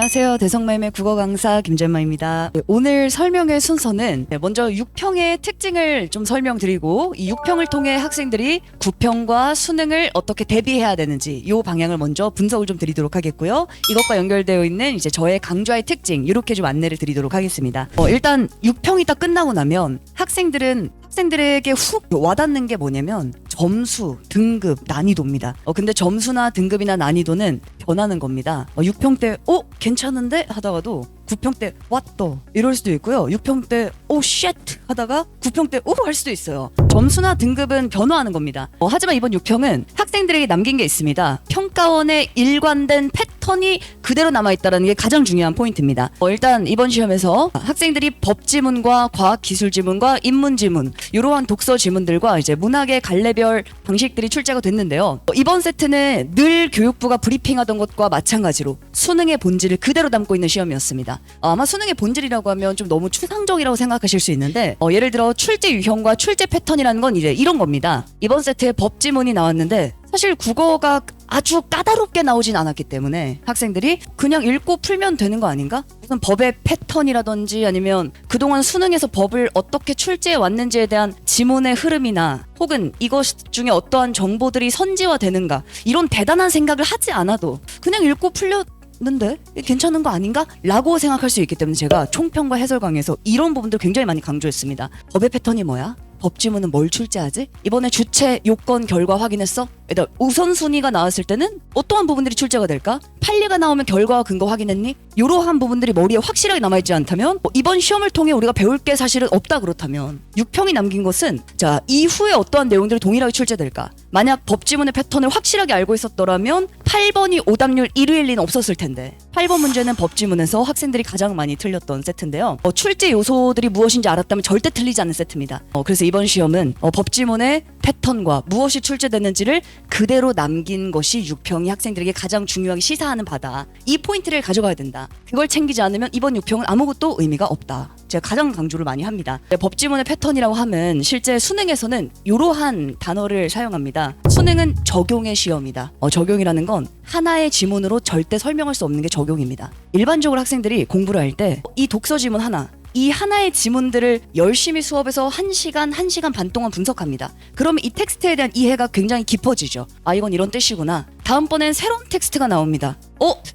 안녕하세요. 대성매매 국어 강사 김재마입니다. 오늘 설명의 순서는 먼저 6평의 특징을 좀 설명드리고 이 6평을 통해 학생들이 9평과 수능을 어떻게 대비해야 되는지 이 방향을 먼저 분석을 좀 드리도록 하겠고요. 이것과 연결되어 있는 이제 저의 강좌의 특징 이렇게 좀 안내를 드리도록 하겠습니다. 일단 6평이 딱 끝나고 나면 학생들에게 훅 와닿는 게 뭐냐면 점수, 등급, 난이도입니다. 근데 점수나 등급이나 난이도는 변하는 겁니다. 6평 때 괜찮은데? 하다가도 9평 때 왔더 이럴 수도 있고요. 6평 때 쉣 하다가 9평 때 할 수도 있어요. 점수나 등급은 변화하는 겁니다. 하지만 이번 6평은 학생들에게 남긴 게 있습니다. 평가원의 일관된 패턴이 그대로 남아있다는 게 가장 중요한 포인트입니다. 일단 이번 시험에서 학생들이 법지문과 과학기술지문과 인문지문 이러한 독서 지문들과 이제 문학의 갈래별 방식들이 출제가 됐는데요. 이번 세트는 늘 교육부가 브리핑하던 것과 마찬가지로 수능의 본질을 그대로 담고 있는 시험이었습니다. 아마 수능의 본질이라고 하면 좀 너무 추상적이라고 생각하실 수 있는데 예를 들어 출제 유형과 출제 패턴이라는 건 이제 이런 겁니다. 이번 세트에 법지문이 나왔는데 사실 국어가 아주 까다롭게 나오진 않았기 때문에 학생들이 그냥 읽고 풀면 되는 거 아닌가? 무슨 법의 패턴이라든지 아니면 그동안 수능에서 법을 어떻게 출제해 왔는지에 대한 지문의 흐름이나 혹은 이것 중에 어떠한 정보들이 선지화되는가 이런 대단한 생각을 하지 않아도 그냥 읽고 풀렸는데 괜찮은 거 아닌가? 라고 생각할 수 있기 때문에 제가 총평과 해설 강의에서 이런 부분들 굉장히 많이 강조했습니다. 법의 패턴이 뭐야? 법지문은 뭘 출제하지? 이번에 주체, 요건, 결과 확인했어? 일단 우선순위가 나왔을 때는 어떠한 부분들이 출제가 될까? 판례가 나오면 결과와 근거 확인했니? 이러한 부분들이 머리에 확실하게 남아있지 않다면 이번 시험을 통해 우리가 배울 게 사실은 없다 그렇다면 6평이 남긴 것은 자 이후에 어떠한 내용들이 동일하게 출제될까? 만약 법지문의 패턴을 확실하게 알고 있었더라면 8번이 오답률 1위일 리는 없었을 텐데 8번 문제는 법지문에서 학생들이 가장 많이 틀렸던 세트인데요. 출제 요소들이 무엇인지 알았다면 절대 틀리지 않는 세트입니다. 그래서 이번 시험은 법지문의 패턴과 무엇이 출제됐는지를 그대로 남긴 것이 6평이 학생들에게 가장 중요하게 시사하는 바다. 이 포인트를 가져가야 된다. 그걸 챙기지 않으면 이번 6평은 아무것도 의미가 없다. 제가 가장 강조를 많이 합니다. 법지문의 패턴이라고 하면 실제 수능에서는 이러한 단어를 사용합니다. 수능은 적용의 시험이다. 적용이라는 건 하나의 지문으로 절대 설명할 수 없는 게 적용입니다. 일반적으로 학생들이 공부를 할 때 이 독서 지문 하나 이 하나의 지문들을 열심히 수업에서 1시간 반 동안 분석합니다. 그러면 이 텍스트에 대한 이해가 굉장히 깊어지죠. 이건 이런 뜻이구나. 다음번엔 새로운 텍스트가 나옵니다.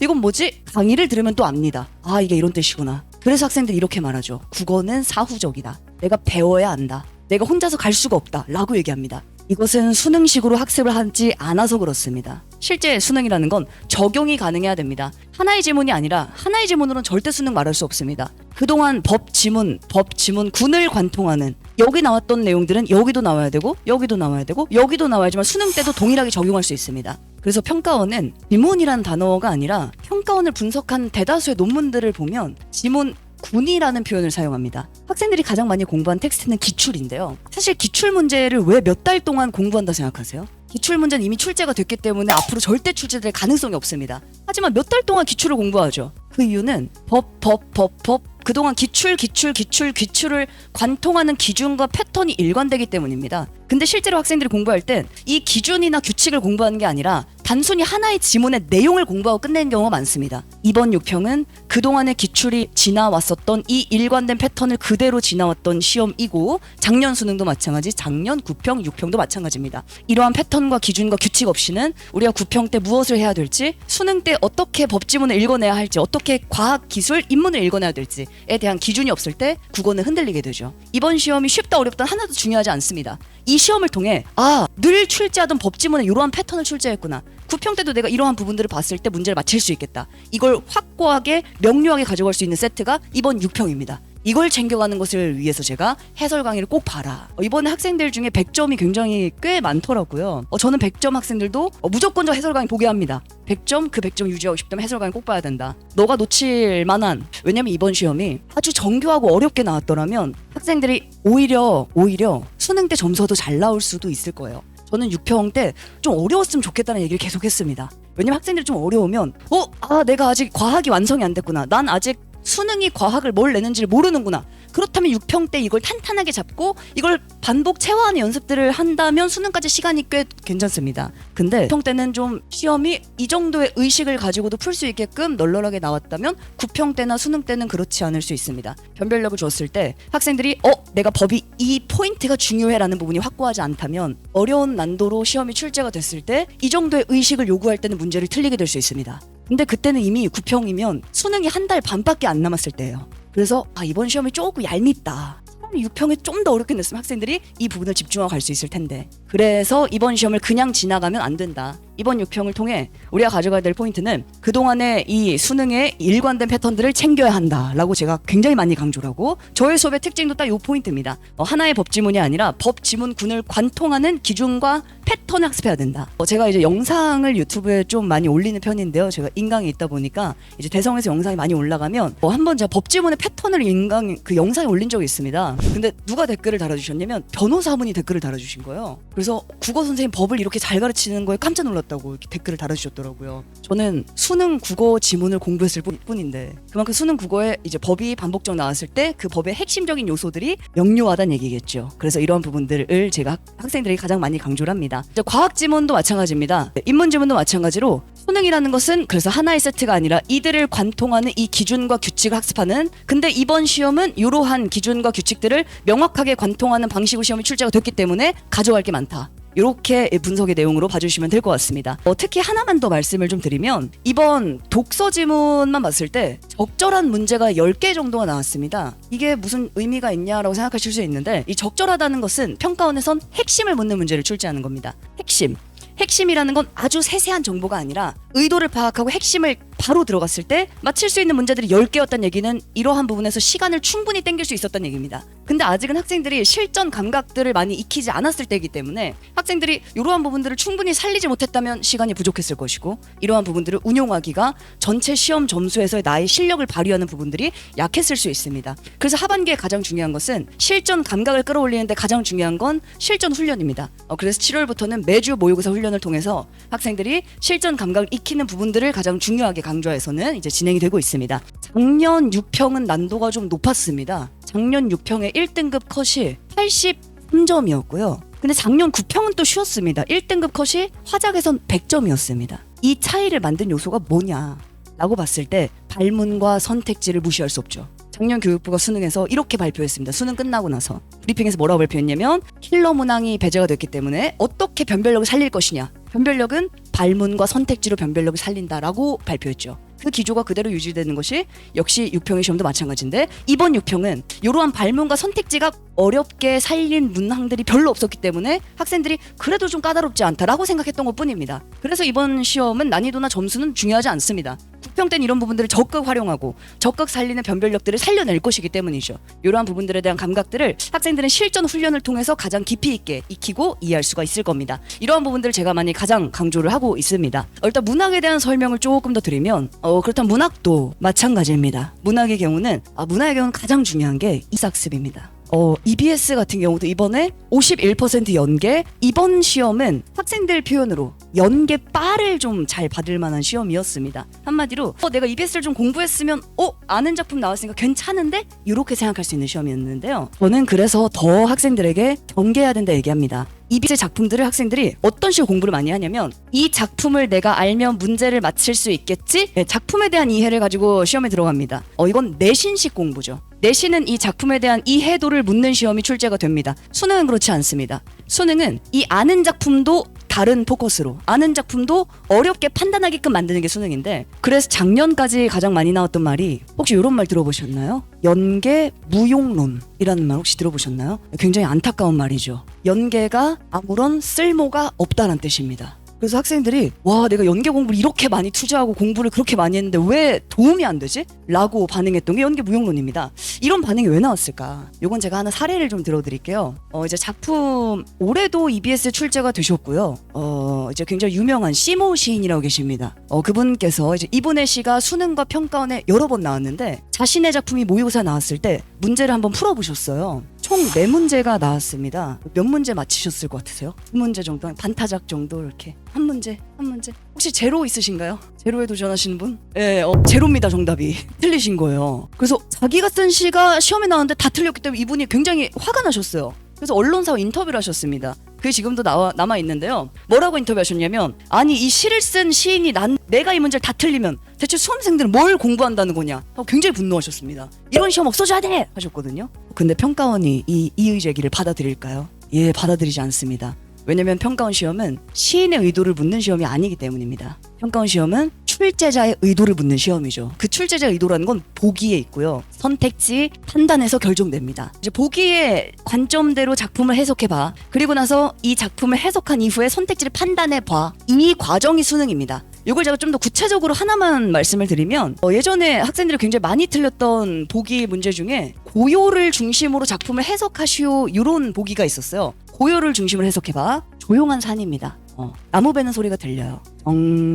이건 뭐지? 강의를 들으면 또 압니다. 이게 이런 뜻이구나. 그래서 학생들이 이렇게 말하죠. 국어는 사후적이다. 내가 배워야 한다. 내가 혼자서 갈 수가 없다. 라고 얘기합니다. 이것은 수능식으로 학습을 하지 않아서 그렇습니다. 실제 수능이라는 건 적용이 가능해야 됩니다. 하나의 지문이 아니라 하나의 지문으로는 절대 수능 말할 수 없습니다. 그동안 법지문군을 관통하는 여기 나왔던 내용들은 여기도 나와야 되고 여기도 나와야 되고 여기도 나와야지만 수능 때도 동일하게 적용할 수 있습니다. 그래서 평가원은 지문이라는 단어가 아니라 평가원을 분석한 대다수의 논문들을 보면 지문군이라는 표현을 사용합니다. 학생들이 가장 많이 공부한 텍스트는 기출인데요. 사실 기출 문제를 왜 몇 달 동안 공부한다 생각하세요? 기출 문제는 이미 출제가 됐기 때문에 앞으로 절대 출제될 가능성이 없습니다. 하지만 몇 달 동안 기출을 공부하죠. 그 이유는 법 그동안 기출을 관통하는 기준과 패턴이 일관되기 때문입니다. 근데 실제로 학생들이 공부할 땐 이 기준이나 규칙을 공부하는 게 아니라 단순히 하나의 지문의 내용을 공부하고 끝내는 경우가 많습니다. 이번 6평은 그동안의 기출이 지나왔었던 이 일관된 패턴을 그대로 지나왔던 시험이고 작년 수능도 마찬가지, 작년 9평, 6평도 마찬가지입니다. 이러한 패턴과 기준과 규칙 없이는 우리가 9평 때 무엇을 해야 될지, 수능 때 어떻게 법지문을 읽어내야 할지, 어떻게 과학, 기술, 인문을 읽어내야 될지에 대한 기준이 없을 때 국어는 흔들리게 되죠. 이번 시험이 쉽다 어렵다 하나도 중요하지 않습니다. 이 시험을 통해 늘 출제하던 법지문에 이러한 패턴을 출제했구나. 9평 때도 내가 이러한 부분들을 봤을 때 문제를 맞힐 수 있겠다. 이걸 확고하게 명료하게 가져갈 수 있는 세트가 이번 6평입니다. 이걸 챙겨가는 것을 위해서 제가 해설 강의를 꼭 봐라. 이번에 학생들 중에 100점이 굉장히 꽤 많더라고요. 저는 100점 학생들도 무조건 저 해설 강의 보게 합니다. 100점, 그 100점 유지하고 싶다면 해설 강의 꼭 봐야 된다. 너가 놓칠 만한, 왜냐면 이번 시험이 아주 정교하고 어렵게 나왔더라면 학생들이 오히려 수능 때 점수도 잘 나올 수도 있을 거예요. 저는 6평 때 좀 어려웠으면 좋겠다는 얘기를 계속 했습니다. 왜냐면 학생들이 좀 어려우면 내가 아직 과학이 완성이 안 됐구나. 난 아직 수능이 과학을 뭘 내는지를 모르는구나. 그렇다면 6평 때 이걸 탄탄하게 잡고 이걸 반복 체화하는 연습들을 한다면 수능까지 시간이 꽤 괜찮습니다. 근데 6평 때는 좀 시험이 이 정도의 의식을 가지고도 풀 수 있게끔 널널하게 나왔다면 9평 때나 수능 때는 그렇지 않을 수 있습니다. 변별력을 줬을 때 학생들이 내가 법이 이 포인트가 중요해라는 부분이 확고하지 않다면 어려운 난도로 시험이 출제가 됐을 때 이 정도의 의식을 요구할 때는 문제를 틀리게 될 수 있습니다. 근데 그때는 이미 9평이면 수능이 한 달 반밖에 안 남았을 때예요. 그래서 이번 시험이 조금 얄밉다. 6평에 좀 더 어렵게 냈으면 학생들이 이 부분을 집중하고 갈 수 있을 텐데, 그래서 이번 시험을 그냥 지나가면 안 된다. 이번 6평을 통해 우리가 가져가야 될 포인트는 그동안의 이 수능의 일관된 패턴들을 챙겨야 한다라고 제가 굉장히 많이 강조를 하고, 저의 수업의 특징도 딱 이 포인트입니다. 하나의 법지문이 아니라 법지문군을 관통하는 기준과 패턴을 학습해야 된다. 제가 이제 영상을 유튜브에 좀 많이 올리는 편인데요. 제가 인강이 있다 보니까 이제 대성에서 영상이 많이 올라가면 한번 제가 법지문의 패턴을 그 영상에 올린 적이 있습니다. 근데 누가 댓글을 달아주셨냐면 변호사분이 댓글을 달아주신 거예요. 그래서 국어 선생님 법을 이렇게 잘 가르치는 거에 깜짝 놀랐다고 이렇게 댓글을 달아주셨더라고요. 저는 수능 국어 지문을 공부했을 뿐인데 그만큼 수능 국어에 이제 법이 반복적 나왔을 때 그 법의 핵심적인 요소들이 명료하다는 얘기겠죠. 그래서 이러한 부분들을 제가 학생들에게 가장 많이 강조를 합니다. 이제 과학 지문도 마찬가지입니다. 인문 지문도 마찬가지로 수능이라는 것은 그래서 하나의 세트가 아니라 이들을 관통하는 이 기준과 규칙을 학습하는, 근데 이번 시험은 이러한 기준과 규칙들을 명확하게 관통하는 방식으로 시험이 출제가 됐기 때문에 가져갈 게 많다. 이렇게 분석의 내용으로 봐주시면 될 것 같습니다. 특히 하나만 더 말씀을 좀 드리면 이번 독서 지문만 봤을 때 적절한 문제가 10개 정도가 나왔습니다. 이게 무슨 의미가 있냐라고 생각하실 수 있는데, 이 적절하다는 것은 평가원에선 핵심을 묻는 문제를 출제하는 겁니다. 핵심이라는 건 아주 세세한 정보가 아니라 의도를 파악하고 핵심을 바로 들어갔을 때 맞힐 수 있는 문제들이 10개였다는 얘기는 이러한 부분에서 시간을 충분히 땡길 수 있었다는 얘기입니다. 근데 아직은 학생들이 실전 감각들을 많이 익히지 않았을 때이기 때문에 학생들이 이러한 부분들을 충분히 살리지 못했다면 시간이 부족했을 것이고, 이러한 부분들을 운용하기가 전체 시험 점수에서의 나의 실력을 발휘하는 부분들이 약했을 수 있습니다. 그래서 하반기에 가장 중요한 것은 실전 감각을 끌어올리는데 가장 중요한 건 실전 훈련입니다. 그래서 7월부터는 매주 모의고사 훈련을 통해서 학생들이 실전 감각을 익히는 부분들을 가장 중요하게 강조해서는 이제 진행이 되고 있습니다. 작년 6평은 난도가 좀 높았습니다. 작년 6평의 1등급 컷이 83점이었고요. 근데 작년 9평은 또 쉬웠습니다. 1등급 컷이 화작에선 100점이었습니다. 이 차이를 만든 요소가 뭐냐라고 봤을 때 발문과 선택지를 무시할 수 없죠. 작년 교육부가 수능에서 이렇게 발표했습니다. 수능 끝나고 나서 브리핑에서 뭐라고 발표했냐면, 킬러 문항이 배제가 됐기 때문에 어떻게 변별력을 살릴 것이냐, 변별력은 발문과 선택지로 변별력을 살린다라고 발표했죠. 그 기조가 그대로 유지되는 것이 역시 6평의 시험도 마찬가지인데, 이번 6평은 이러한 발문과 선택지가 어렵게 살린 문항들이 별로 없었기 때문에 학생들이 그래도 좀 까다롭지 않다라고 생각했던 것뿐입니다. 그래서 이번 시험은 난이도나 점수는 중요하지 않습니다. 9평 때는 이런 부분들을 적극 활용하고 적극 살리는 변별력들을 살려낼 것이기 때문이죠. 이러한 부분들에 대한 감각들을 학생들은 실전 훈련을 통해서 가장 깊이 있게 익히고 이해할 수가 있을 겁니다. 이러한 부분들을 제가 많이 가장 강조를 하고 있습니다. 일단 문학에 대한 설명을 조금 더 드리면, 그렇다면 문학도 마찬가지입니다. 문학의 경우는 가장 중요한 게 이삭습입니다. EBS 같은 경우도 이번에 51% 연계, 이번 시험은 학생들 표현으로 연계 빠를 좀 잘 받을 만한 시험이었습니다. 한마디로 내가 EBS를 좀 공부했으면 아는 작품 나왔으니까 괜찮은데? 이렇게 생각할 수 있는 시험이었는데요. 저는 그래서 더 학생들에게 경계해야 된다 얘기합니다. EBS 작품들을 학생들이 어떤 식으로 공부를 많이 하냐면, 이 작품을 내가 알면 문제를 맞힐 수 있겠지? 작품에 대한 이해를 가지고 시험에 들어갑니다. 이건 내신식 공부죠. 내신은 이 작품에 대한 이해도를 묻는 시험이 출제가 됩니다. 수능은 그렇지 않습니다. 수능은 이 아는 작품도 다른 포커스로, 아는 작품도 어렵게 판단하게끔 만드는 게 수능인데, 그래서 작년까지 가장 많이 나왔던 말이, 혹시 이런 말 들어보셨나요? 연계 무용론이라는 말 혹시 들어보셨나요? 굉장히 안타까운 말이죠. 연계가 아무런 쓸모가 없다는 뜻입니다. 그래서 학생들이 내가 연계 공부를 이렇게 많이 투자하고 공부를 그렇게 많이 했는데 왜 도움이 안 되지? 라고 반응했던 게 연계 무용론입니다. 이런 반응이 왜 나왔을까? 요건 제가 하나 사례를 좀 들어드릴게요. 이제 작품 올해도 EBS 출제가 되셨고요. 이제 굉장히 유명한 시모 시인이라고 계십니다. 그분께서 이제 이분의 시가 수능과 평가원에 여러 번 나왔는데, 자신의 작품이 모의고사 나왔을 때 문제를 한번 풀어보셨어요. 총 4문제가 나왔습니다. 몇 문제 맞히셨을 것 같으세요? 2문제 정도? 반타작 정도 이렇게? 한 문제? 혹시 제로 있으신가요? 제로에 도전하시는 분? 예, 제로입니다 정답이. 틀리신 거예요. 그래서 자기가 쓴 시가 시험에 나왔는데 다 틀렸기 때문에 이분이 굉장히 화가 나셨어요. 그래서 언론사와 인터뷰를 하셨습니다. 그게 지금도 남아 있는데요. 뭐라고 인터뷰하셨냐면, 아니 이 시를 쓴 시인이 내가 이 문제를 다 틀리면 대체 수험생들은 뭘 공부한다는 거냐 하고 굉장히 분노하셨습니다. 이런 시험 없어져야 돼 하셨거든요. 근데 평가원이 이의 제기를 받아들일까요? 예, 받아들이지 않습니다. 왜냐면 평가원 시험은 시인의 의도를 묻는 시험이 아니기 때문입니다. 평가원 시험은 출제자의 의도를 묻는 시험이죠. 그 출제자의 의도라는 건 보기에 있고요. 선택지 판단에서 결정됩니다. 이제 보기의 관점대로 작품을 해석해봐. 그리고 나서 이 작품을 해석한 이후에 선택지를 판단해봐. 이 과정이 수능입니다. 이걸 제가 좀 더 구체적으로 하나만 말씀을 드리면, 예전에 학생들이 굉장히 많이 틀렸던 보기 문제 중에 고요를 중심으로 작품을 해석하시오, 이런 보기가 있었어요. 고요를 중심으로 해석해봐. 조용한 산입니다. 나무 베는 소리가 들려요.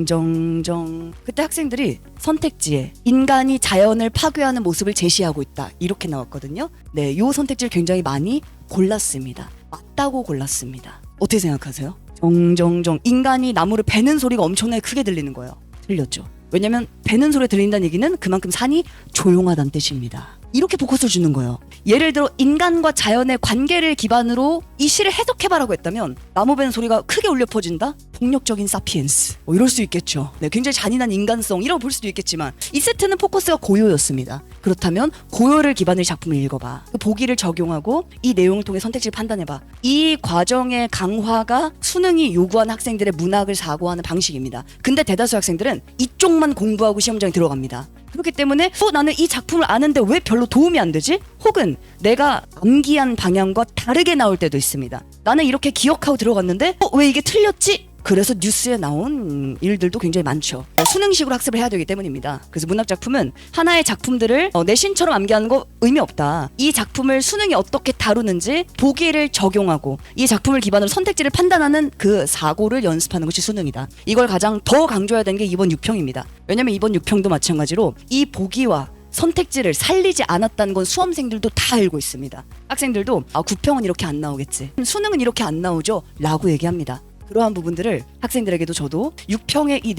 정정정. 그때 학생들이 선택지에 인간이 자연을 파괴하는 모습을 제시하고 있다, 이렇게 나왔거든요. 네, 요 선택지를 굉장히 많이 골랐습니다. 맞다고 골랐습니다. 어떻게 생각하세요? 정정정. 인간이 나무를 베는 소리가 엄청나게 크게 들리는 거예요. 틀렸죠. 왜냐면 베는 소리가 들린다는 얘기는 그만큼 산이 조용하다는 뜻입니다. 이렇게 포커스를 주는 거예요. 예를 들어 인간과 자연의 관계를 기반으로 이 시를 해석해봐라고 했다면, 나무 베는 소리가 크게 울려 퍼진다? 폭력적인 사피엔스, 이럴 수 있겠죠. 네, 굉장히 잔인한 인간성, 이라고 볼 수도 있겠지만 이 세트는 포커스가 고요였습니다. 그렇다면 고요를 기반으로 작품을 읽어봐. 그 보기를 적용하고 이 내용을 통해 선택지를 판단해봐. 이 과정의 강화가 수능이 요구하는 학생들의 문학을 사고하는 방식입니다. 근데 대다수 학생들은 이쪽만 공부하고 시험장에 들어갑니다. 그렇기 때문에 나는 이 작품을 아는데 왜 별로 도움이 안 되지? 혹은 내가 암기한 방향과 다르게 나올 때도 있습니다. 나는 이렇게 기억하고 들어갔는데 왜 이게 틀렸지? 그래서 뉴스에 나온 일들도 굉장히 많죠. 수능식으로 학습을 해야 되기 때문입니다. 그래서 문학작품은 하나의 작품들을 내신처럼 암기하는 거 의미 없다. 이 작품을 수능이 어떻게 다루는지 보기를 적용하고 이 작품을 기반으로 선택지를 판단하는 그 사고를 연습하는 것이 수능이다. 이걸 가장 더 강조해야 되는 게 이번 6평입니다. 왜냐면 이번 6평도 마찬가지로 이 보기와 선택지를 살리지 않았다는 건 수험생들도 다 알고 있습니다. 학생들도 9평은 이렇게 안 나오겠지, 수능은 이렇게 안 나오죠 라고 얘기합니다. 그러한 부분들을 학생들에게도 저도 6평의 이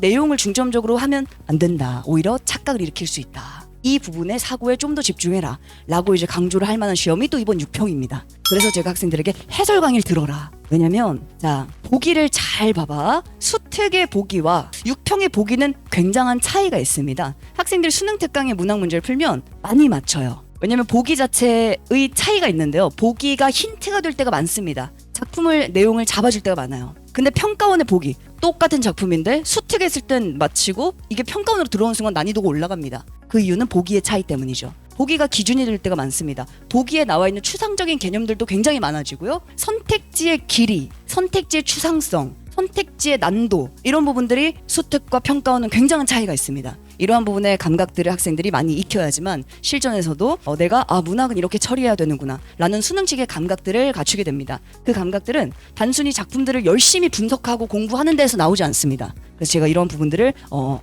내용을 중점적으로 하면 안 된다, 오히려 착각을 일으킬 수 있다, 이 부분에 사고에 좀 더 집중해라 라고 이제 강조를 할 만한 시험이 또 이번 6평입니다. 그래서 제가 학생들에게 해설 강의를 들어라. 왜냐면 자, 보기를 잘 봐봐. 수특의 보기와 6평의 보기는 굉장한 차이가 있습니다. 학생들이 수능 특강의 문학 문제를 풀면 많이 맞춰요. 왜냐면 보기 자체의 차이가 있는데요. 보기가 힌트가 될 때가 많습니다. 작품을 내용을 잡아줄 때가 많아요. 근데 평가원의 보기, 똑같은 작품인데 수특했을 땐 마치고 이게 평가원으로 들어오는 순간 난이도가 올라갑니다. 그 이유는 보기의 차이 때문이죠. 보기가 기준이 될 때가 많습니다. 보기에 나와 있는 추상적인 개념들도 굉장히 많아지고요. 선택지의 길이, 선택지의 추상성, 선택지의 난도, 이런 부분들이 수특과 평가원은 굉장한 차이가 있습니다. 이러한 부분의 감각들을 학생들이 많이 익혀야지만 실전에서도 내가 문학은 이렇게 처리해야 되는구나 라는 수능식의 감각들을 갖추게 됩니다. 그 감각들은 단순히 작품들을 열심히 분석하고 공부하는 데서 나오지 않습니다. 그래서 제가 이런 부분들을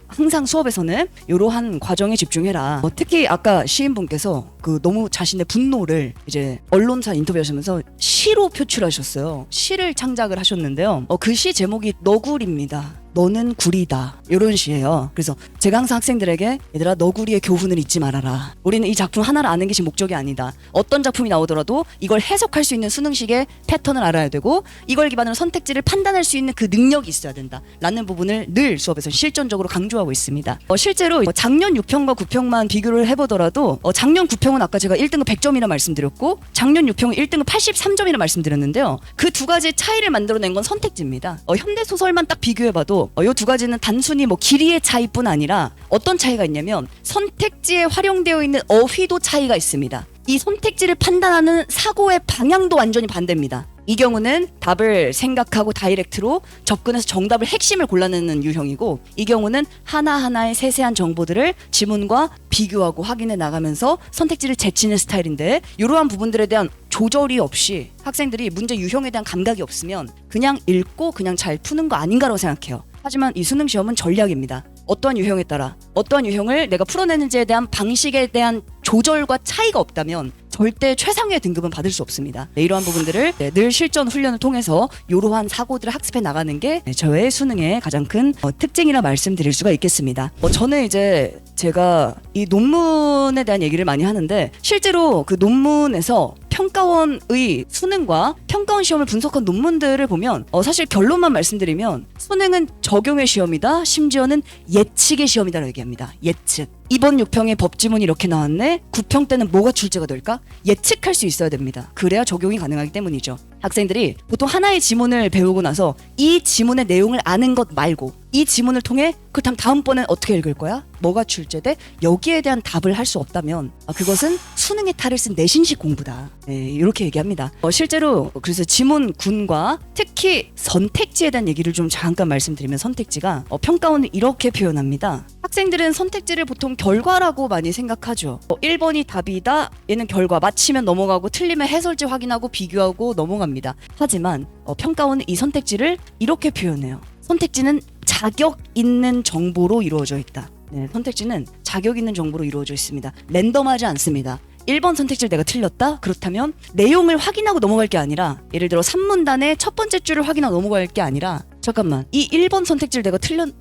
항상 수업에서는 이러한 과정에 집중해라. 특히 아까 시인분께서 너무 자신의 분노를 이제 언론사 인터뷰하시면서 시로 표출하셨어요. 시를 창작을 하셨는데요. 그 시 제목이 너구리입니다. 너는 구리다, 이런 시예요. 그래서 제가 항상 학생들에게, 얘들아 너구리의 교훈을 잊지 말아라. 우리는 이 작품 하나를 아는 것이 목적이 아니다. 어떤 작품이 나오더라도 이걸 해석할 수 있는 수능식의 패턴을 알아야 되고 이걸 기반으로 선택지를 판단할 수 있는 그 능력이 있어야 된다 라는 부분을 늘 수업에서 실전적으로 강조하고 있습니다. 실제로 작년 6평과 9평만 비교를 해보더라도 작년 9평은 아까 제가 1등급 100점이라 말씀드렸고 작년 6평은 1등급 83점이라 말씀드렸는데요. 그 두 가지 차이를 만들어낸 건 선택지입니다. 현대소설만 딱 비교해봐도 이 두 가지는 단순히 길이의 차이뿐 아니라 어떤 차이가 있냐면 선택지에 활용되어 있는 어휘도 차이가 있습니다. 이 선택지를 판단하는 사고의 방향도 완전히 반대입니다. 이 경우는 답을 생각하고 다이렉트로 접근해서 정답을 핵심을 골라내는 유형이고, 이 경우는 하나하나의 세세한 정보들을 지문과 비교하고 확인해 나가면서 선택지를 제치는 스타일인데, 이러한 부분들에 대한 조절이 없이 학생들이 문제 유형에 대한 감각이 없으면 그냥 읽고 그냥 잘 푸는 거 아닌가라고 생각해요. 하지만 이 수능 시험은 전략입니다. 어떠한 유형에 따라 어떠한 유형을 내가 풀어내는지에 대한 방식에 대한 조절과 차이가 없다면 절대 최상위의 등급은 받을 수 없습니다. 네, 이러한 부분들을 늘 실전 훈련을 통해서 이러한 사고들을 학습해 나가는 게 저의 수능의 가장 큰 특징이라 말씀드릴 수가 있겠습니다. 저는 이제 제가 이 논문에 대한 얘기를 많이 하는데 실제로 그 논문에서 평가원의 수능과 평가원 시험을 분석한 논문들을 보면 사실 결론만 말씀드리면 수능은 적용의 시험이다, 심지어는 예측의 시험이다라고 얘기합니다. 예측. 이번 6평에 법지문이 이렇게 나왔네. 9평 때는 뭐가 출제가 될까? 예측할 수 있어야 됩니다. 그래야 적용이 가능하기 때문이죠. 학생들이 보통 하나의 지문을 배우고 나서 이 지문의 내용을 아는 것 말고 이 지문을 통해 그렇다면 다음번엔 어떻게 읽을 거야? 뭐가 출제돼? 여기에 대한 답을 할 수 없다면 그것은 수능의 탈을 쓴 내신식 공부다. 네, 이렇게 얘기합니다. 실제로 그래서 지문군과 특히 선택지에 대한 얘기를 좀 잠깐 말씀드리면 선택지가 평가원은 이렇게 표현합니다. 학생들은 선택지를 보통 결과라고 많이 생각하죠. 1번이 답이다. 얘는 결과. 맞히면 넘어가고 틀리면 해설지 확인하고 비교하고 넘어갑니다. 하지만 평가원은 이 선택지를 이렇게 표현해요. 선택지는 자격 있는 정보로 이루어져 있다. 네, 선택지는 자격 있는 정보로 이루어져 있습니다. 랜덤하지 않습니다. 1번 선택지를 내가 틀렸다? 그렇다면 내용을 확인하고 넘어갈 게 아니라 예를 들어 3문단의 첫 번째 줄을 확인하고 넘어갈 게 아니라 잠깐만 이 1번 선택지를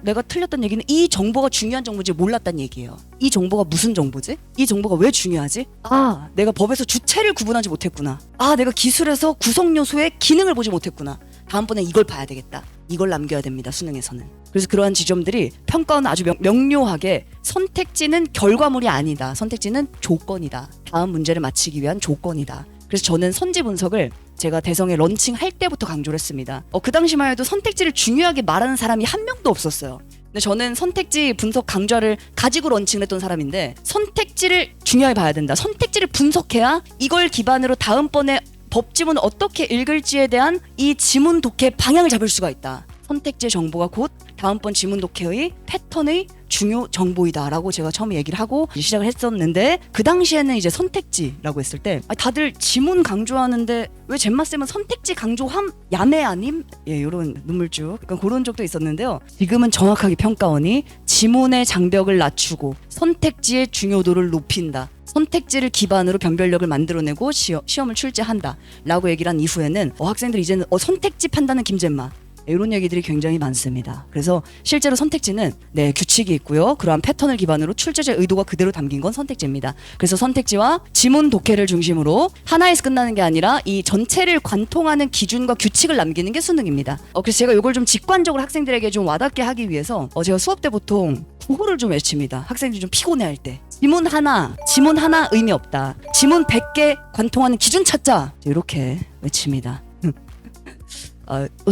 내가 틀렸다는 얘기는 이 정보가 중요한 정보인지 몰랐다는 얘기예요. 이 정보가 무슨 정보지? 이 정보가 왜 중요하지? 내가 법에서 주체를 구분하지 못했구나. 내가 기술에서 구성 요소의 기능을 보지 못했구나. 다음번에 이걸 봐야 되겠다. 이걸 남겨야 됩니다. 수능에서는. 그래서 그러한 지점들이 평가원은 아주 명료하게 선택지는 결과물이 아니다. 선택지는 조건이다. 다음 문제를 맞히기 위한 조건이다. 그래서 저는 선지 분석을 제가 대성에 런칭할 때부터 강조를 했습니다. 그 당시만 해도 선택지를 중요하게 말하는 사람이 한 명도 없었어요. 근데 저는 선택지 분석 강좌를 가지고 런칭을 했던 사람인데 선택지를 중요하게 봐야 된다. 선택지를 분석해야 이걸 기반으로 다음번에 법지문을 어떻게 읽을지에 대한 이 지문 독해 방향을 잡을 수가 있다. 선택지의 정보가 곧 다음번 지문 독해의 패턴의 중요 정보이다라고 제가 처음에 얘기를 하고 시작을 했었는데 그 당시에는 이제 선택지라고 했을 때 다들 지문 강조하는데 왜 젬마쌤은 선택지 강조함 야매 아님? 이런 눈물쭉 그런 적도 있었는데요. 지금은 정확하게 평가원이 지문의 장벽을 낮추고 선택지의 중요도를 높인다. 선택지를 기반으로 변별력을 만들어내고 시험을 출제한다 라고 얘기를 한 이후에는 학생들이 이제는 선택지 판단은 김젬마 이런 얘기들이 굉장히 많습니다. 그래서 실제로 선택지는 규칙이 있고요. 그러한 패턴을 기반으로 출제자의 의도가 그대로 담긴 건 선택지입니다. 그래서 선택지와 지문 독해를 중심으로 하나에서 끝나는 게 아니라 이 전체를 관통하는 기준과 규칙을 남기는 게 수능입니다. 그래서 제가 이걸 좀 직관적으로 학생들에게 좀 와닿게 하기 위해서 제가 수업 때 보통 구호를 좀 외칩니다. 학생들이 좀 피곤해할 때. 지문 하나 의미 없다. 지문 100개 관통하는 기준 찾자. 이렇게 외칩니다.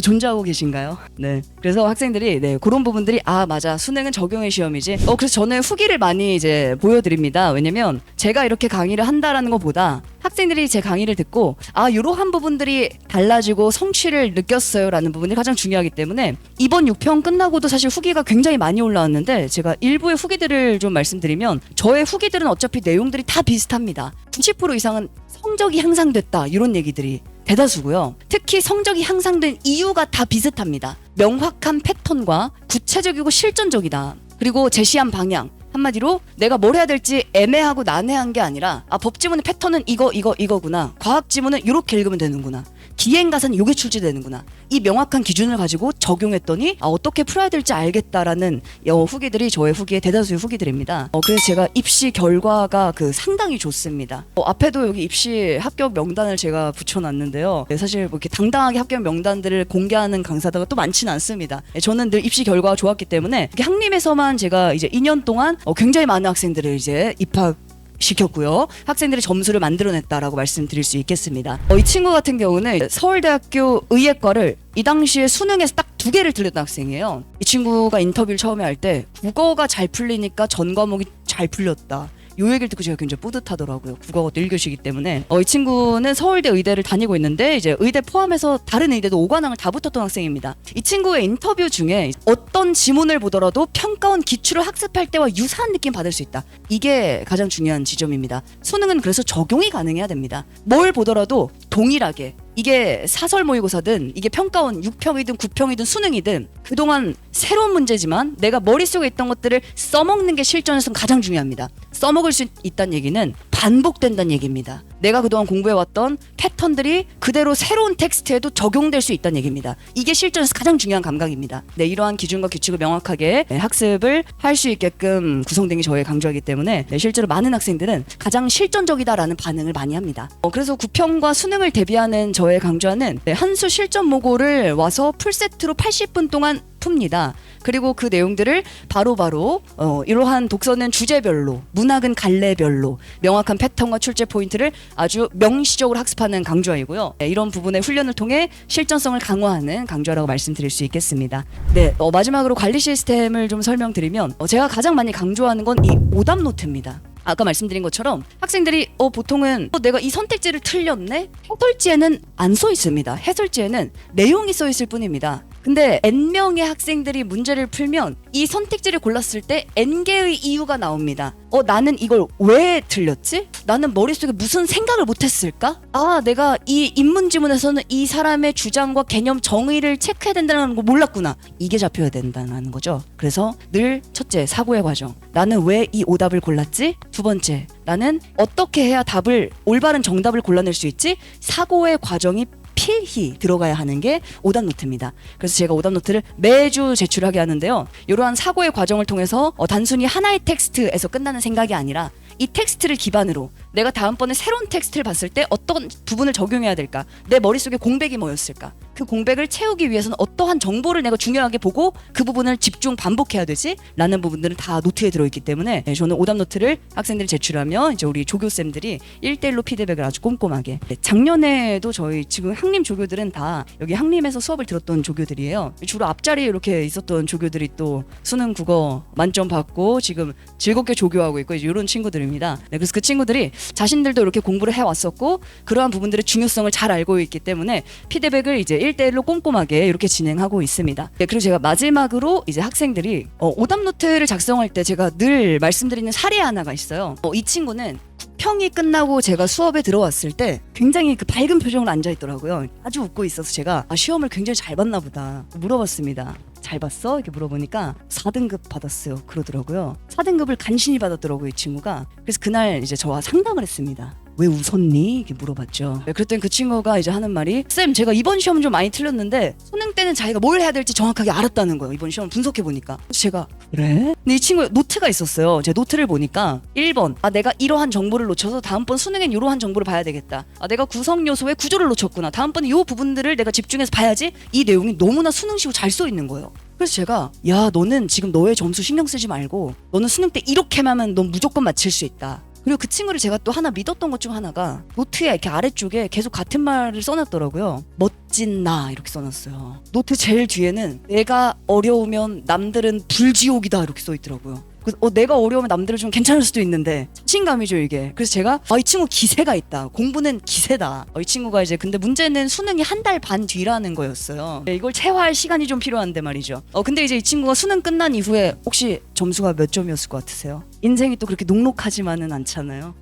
존재하고 계신가요? 네. 그래서 학생들이 그런 부분들이 맞아 수능은 적용의 시험이지. 그래서 저는 후기를 많이 이제 보여드립니다. 왜냐면 제가 이렇게 강의를 한다라는 것보다 학생들이 제 강의를 듣고 이러한 부분들이 달라지고 성취를 느꼈어요라는 부분이 가장 중요하기 때문에 이번 6평 끝나고도 사실 후기가 굉장히 많이 올라왔는데 제가 일부의 후기들을 좀 말씀드리면 저의 후기들은 어차피 내용들이 다 비슷합니다. 90% 이상은 성적이 향상됐다 이런 얘기들이 대다수고요. 특히 성적이 향상된 이유가 다 비슷합니다. 명확한 패턴과 구체적이고 실전적이다. 그리고 제시한 방향. 한마디로 내가 뭘 해야 될지 애매하고 난해한 게 아니라 법지문의 패턴은 이거구나. 과학 지문은 이렇게 읽으면 되는구나. 기행가사는 요게 출제되는구나. 이 명확한 기준을 가지고 적용했더니 어떻게 풀어야 될지 알겠다라는 후기들이 저의 후기의 대다수의 후기들입니다. 그래서 제가 입시 결과가 상당히 좋습니다. 앞에도 여기 입시 합격 명단을 제가 붙여놨는데요. 사실 이렇게 당당하게 합격 명단들을 공개하는 강사가 또 많지는 않습니다. 저는 늘 입시 결과가 좋았기 때문에 학림에서만 제가 이제 2년 동안 굉장히 많은 학생들을 이제 시켰고요. 학생들의 점수를 만들어냈다라고 말씀드릴 수 있겠습니다. 이 친구 같은 경우는 서울대학교 의예과를 이 당시에 수능에서 딱 2개를 들렸던 학생이에요. 이 친구가 인터뷰를 처음에 할 때 국어가 잘 풀리니까 전 과목이 잘 풀렸다. 요 얘기를 듣고 제가 굉장히 뿌듯하더라고요. 국어가 또 1교시이기 때문에. 이 친구는 서울대 의대를 다니고 있는데 이제 의대 포함해서 다른 의대도 5관왕을 다 붙었던 학생입니다. 이 친구의 인터뷰 중에 어떤 지문을 보더라도 평가원 기출을 학습할 때와 유사한 느낌 받을 수 있다. 이게 가장 중요한 지점입니다. 수능은 그래서 적용이 가능해야 됩니다. 뭘 보더라도 동일하게 이게 사설 모의고사든 이게 평가원 6평이든 9평이든 수능이든 그동안 새로운 문제지만 내가 머릿속에 있던 것들을 써먹는 게 실전에서는 가장 중요합니다. 써먹을 수 있다는 얘기는 반복된다는 얘기입니다. 내가 그동안 공부해왔던 패턴들이 그대로 새로운 텍스트에도 적용될 수 있다는 얘기입니다. 이게 실전에서 가장 중요한 감각입니다. 네, 이러한 기준과 규칙을 명확하게 학습을 할 수 있게끔 구성된 게 저의 강조하기 때문에 실제로 많은 학생들은 가장 실전적이다라는 반응을 많이 합니다. 그래서 구평과 수능을 대비하는 저의 강좌는 한수 실전 모고를 와서 풀세트로 80분 동안 풉니다. 그리고 그 내용들을 바로바로 이러한 독서는 주제별로, 문학은 갈래별로 명확한 패턴과 출제 포인트를 아주 명시적으로 학습하는 강좌이고요. 이런 부분의 훈련을 통해 실전성을 강화하는 강좌라고 말씀드릴 수 있겠습니다. 네, 마지막으로 관리 시스템을 좀 설명드리면 제가 가장 많이 강조하는 건 이 오답 노트입니다. 아까 말씀드린 것처럼 학생들이 보통은 내가 이 선택지를 틀렸네? 해설지에는 안 써 있습니다. 해설지에는 내용이 써 있을 뿐입니다. 근데 N명의 학생들이 문제를 풀면 이 선택지를 골랐을 때 N개의 이유가 나옵니다. 나는 이걸 왜 틀렸지? 나는 머릿속에 무슨 생각을 못했을까? 내가 이 인문지문에서는 이 사람의 주장과 개념 정의를 체크해야 된다는 걸 몰랐구나. 이게 잡혀야 된다는 거죠. 그래서 늘 첫째, 사고의 과정. 나는 왜 이 오답을 골랐지? 두 번째, 나는 어떻게 해야 올바른 정답을 골라낼 수 있지? 사고의 과정이 필히 들어가야 하는 게 오답 노트입니다. 그래서 제가 오답 노트를 매주 제출하게 하는데요. 이러한 사고의 과정을 통해서 단순히 하나의 텍스트에서 끝나는 생각이 아니라 이 텍스트를 기반으로 내가 다음번에 새로운 텍스트를 봤을 때 어떤 부분을 적용해야 될까? 내 머릿속에 공백이 뭐였을까? 그 공백을 채우기 위해서는 어떠한 정보를 내가 중요하게 보고 그 부분을 집중 반복해야 되지? 라는 부분들은 다 노트에 들어있기 때문에 저는 오답 노트를 학생들이 제출하면 이제 우리 조교쌤들이 1대1로 피드백을 아주 꼼꼼하게. 작년에도 저희 지금 학림 조교들은 다 여기 학림에서 수업을 들었던 조교들이에요. 주로 앞자리에 이렇게 있었던 조교들이 또 수능 국어 만점 받고 지금 즐겁게 조교하고 있고 이제 이런 친구들입니다. 그래서 그 친구들이 자신들도 이렇게 공부를 해왔었고 그러한 부분들의 중요성을 잘 알고 있기 때문에 피드백을 이제 1대1로 꼼꼼하게 이렇게 진행하고 있습니다. 그리고 제가 마지막으로 이제 학생들이 오답 노트를 작성할 때 제가 늘 말씀드리는 사례 하나가 있어요. 이 친구는 평이 끝나고 제가 수업에 들어왔을 때 굉장히 그 밝은 표정으로 앉아있더라고요. 아주 웃고 있어서 제가 시험을 굉장히 잘 봤나 보다 물어봤습니다. 잘 봤어? 이렇게 물어보니까 4등급 받았어요. 그러더라고요. 4등급을 간신히 받았더라고요, 이 친구가. 그래서 그날 이제 저와 상담을 했습니다. 왜 웃었니? 이렇게 물어봤죠. 그랬더니 그 친구가 이제 하는 말이 쌤, 제가 이번 시험은 좀 많이 틀렸는데 수능 때는 자기가 뭘 해야 될지 정확하게 알았다는 거예요. 이번 시험을 분석해보니까. 그래서 제가 그래? 근데 이 친구의 노트가 있었어요. 제 노트를 보니까 1번 내가 이러한 정보를 놓쳐서 다음번 수능엔 이러한 정보를 봐야 되겠다. 내가 구성 요소의 구조를 놓쳤구나. 다음번에 이 부분들을 내가 집중해서 봐야지. 이 내용이 너무나 수능식으로 잘 써 있는 거예요. 그래서 제가 너는 지금 너의 점수 신경 쓰지 말고 너는 수능 때 이렇게만 하면 넌 무조건 맞힐 수 있다. 그리고 그 친구를 제가 또 하나 믿었던 것 중 하나가 노트에 이렇게 아래쪽에 계속 같은 말을 써놨더라고요. 멋진 나 이렇게 써놨어요. 노트 제일 뒤에는 내가 어려우면 남들은 불지옥이다 이렇게 써있더라고요. 그래서 내가 어려우면 남들은 좀 괜찮을 수도 있는데 자신감이죠 이게. 그래서 제가 이 친구 기세가 있다. 공부는 기세다. 이 친구가 이제 근데 문제는 수능이 한 달 반 뒤라는 거였어요. 이걸 체화할 시간이 좀 필요한데 말이죠. 근데 이제 이 친구가 수능 끝난 이후에 혹시 점수가 몇 점이었을 것 같으세요? 인생이 또 그렇게 녹록하지만은 않잖아요.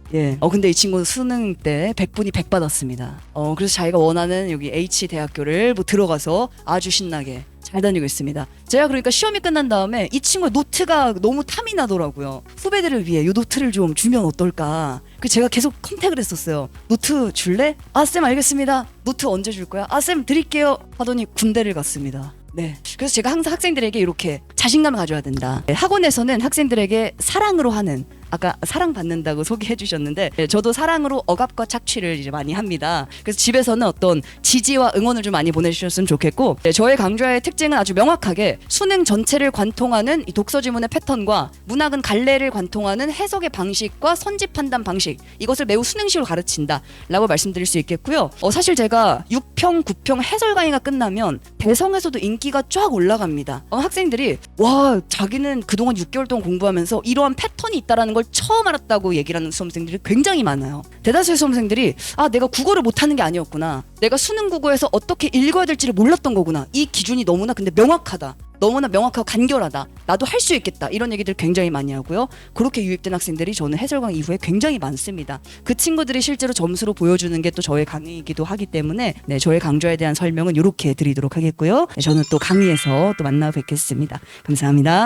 근데 이 친구 수능 때 100분이 100 받았습니다. 그래서 자기가 원하는 여기 H대학교를 들어가서 아주 신나게 잘 다니고 있습니다. 제가 그러니까 시험이 끝난 다음에 이 친구의 노트가 너무 탐이 나더라고요. 후배들을 위해 이 노트를 좀 주면 어떨까. 그래서 제가 계속 컨택을 했었어요. 노트 줄래? 쌤 알겠습니다. 노트 언제 줄 거야? 쌤 드릴게요. 하더니 군대를 갔습니다. 네. 그래서 제가 항상 학생들에게 이렇게 자신감을 가져야 된다. 학원에서는 학생들에게 사랑으로 하는 아까 사랑받는다고 소개해 주셨는데 저도 사랑으로 억압과 착취를 이제 많이 합니다. 그래서 집에서는 어떤 지지와 응원을 좀 많이 보내주셨으면 좋겠고 저의 강좌의 특징은 아주 명확하게 수능 전체를 관통하는 이 독서 지문의 패턴과 문학은 갈래를 관통하는 해석의 방식과 선지 판단 방식 이것을 매우 수능식으로 가르친다 라고 말씀드릴 수 있겠고요. 사실 제가 6평, 9평 해설 강의가 끝나면 대성에서도 인기가 쫙 올라갑니다. 학생들이 와 자기는 그동안 6개월 동안 공부하면서 이러한 패턴이 있다라는 걸 처음 알았다고 얘기를 하는 수험생들이 굉장히 많아요. 대다수의 수험생들이 내가 국어를 못하는 게 아니었구나. 내가 수능 국어에서 어떻게 읽어야 될지를 몰랐던 거구나. 이 기준이 너무나 근데 명확하다. 너무나 명확하고 간결하다. 나도 할 수 있겠다. 이런 얘기들 굉장히 많이 하고요. 그렇게 유입된 학생들이 저는 해설강 이후에 굉장히 많습니다. 그 친구들이 실제로 점수로 보여주는 게 또 저의 강의이기도 하기 때문에 저의 강좌에 대한 설명은 이렇게 드리도록 하겠고요. 저는 또 강의에서 또 만나 뵙겠습니다. 감사합니다.